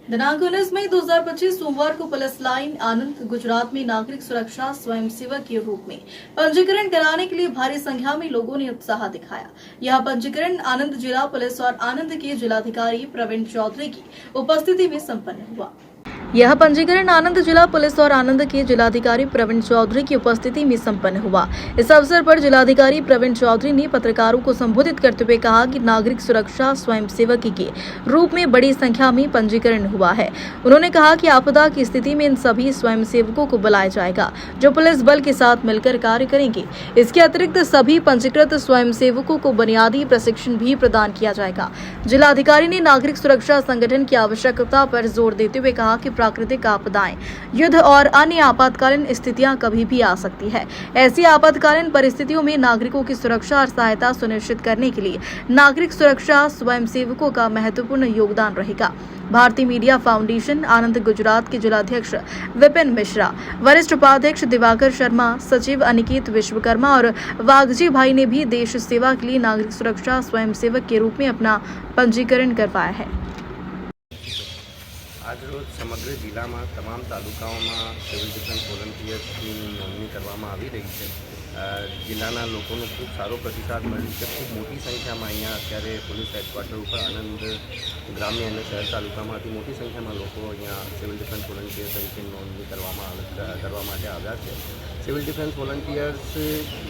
दिनांक 19 मई 2025 सोमवार को पुलिस लाइन आनंद गुजरात में नागरिक सुरक्षा स्वयंसेवक के रूप में पंजीकरण कराने के लिए भारी संख्या में लोगों ने उत्साह दिखाया। यह पंजीकरण आनंद जिला पुलिस और आनंद के जिलाधिकारी प्रवीण चौधरी की उपस्थिति में संपन्न हुआ। यह पंजीकरण आनंद जिला पुलिस और आनंद के जिलाधिकारी प्रवीण चौधरी की उपस्थिति में संपन्न हुआ। इस अवसर पर जिलाधिकारी प्रवीण चौधरी ने पत्रकारों को संबोधित करते हुए कहा कि नागरिक सुरक्षा स्वयंसेवक के रूप में बड़ी संख्या में पंजीकरण हुआ है। उन्होंने कहा कि आपदा की स्थिति में इन सभी स्वयंसेवकों को बुलाया जाएगा जो पुलिस बल के साथ मिलकर कार्य करेंगे। इसके अतिरिक्त सभी पंजीकृत स्वयंसेवकों को बुनियादी प्रशिक्षण भी प्रदान किया जाएगा। जिलाधिकारी ने नागरिक सुरक्षा संगठन की आवश्यकता पर जोर देते हुए कहा कि प्राकृतिक आपदाएं, युद्ध और अन्य आपातकालीन स्थितियां कभी भी आ सकती है। ऐसी आपातकालीन परिस्थितियों में नागरिकों की सुरक्षा और सहायता सुनिश्चित करने के लिए नागरिक सुरक्षा स्वयंसेवकों का महत्वपूर्ण योगदान रहेगा। भारतीय मीडिया फाउंडेशन आनंद गुजरात के जिलाध्यक्ष विपिन मिश्रा, वरिष्ठ उपाध्यक्ष दिवाकर शर्मा, सचिव अनिकेत विश्वकर्मा और वागजी भाई ने भी देश सेवा के लिए नागरिक सुरक्षा स्वयंसेवक के रूप में अपना पंजीकरण करवाया है। આજરોજ સમગ્ર જિલ્લામાં તમામ તાલુકાઓમાં સિવિલ ડિફેન્સ વોલન્ટિયર્સની નોંધણી કરવામાં આવી રહી છે। જિલ્લાના લોકોનો ખૂબ સારો પ્રતિસાદ મળ્યો છે। ખૂબ મોટી સંખ્યામાં અહીંયા અત્યારે પોલીસ હેડક્વાર્ટર ઉપર આનંદ ગ્રામ્ય અને શહેર તાલુકામાંથી મોટી સંખ્યામાં લોકો અહીંયા સિવિલ ડિફેન્સ વોલન્ટિયર તરીકે નોંધણી કરવા માટે આવ્યા છે। સિવિલ ડિફેન્સ વોલન્ટિયર્સ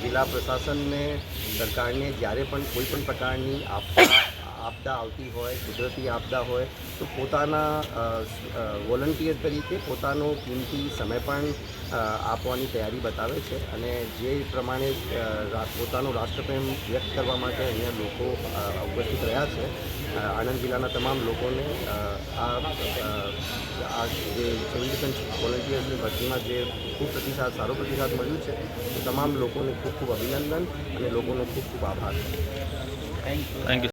જિલ્લા પ્રશાસનને સરકારને જ્યારે પણ કોઈ પણ પ્રકારની આપદા આવતી હોય, કુદરતી આપદા હોય તો પોતાના વોલન્ટિયર તરીકે પોતાનો કિંમતી સમય પણ આપવાની તૈયારી બતાવે છે અને જે પ્રમાણે પોતાનો રાષ્ટ્રપ્રેમ વ્યક્ત કરવા માટે અહીંયા લોકો ઉપસ્થિત રહ્યા છે। આણંદ જિલ્લાના તમામ લોકોને આ જે સિવિલ ડિફેન્સ વોલન્ટિયર્સની ભરતીમાં જે ખૂબ સારો પ્રતિસાદ મળ્યું છે તો તમામ લોકોને ખૂબ ખૂબ અભિનંદન અને લોકોનો ખૂબ ખૂબ આભાર। Thank you.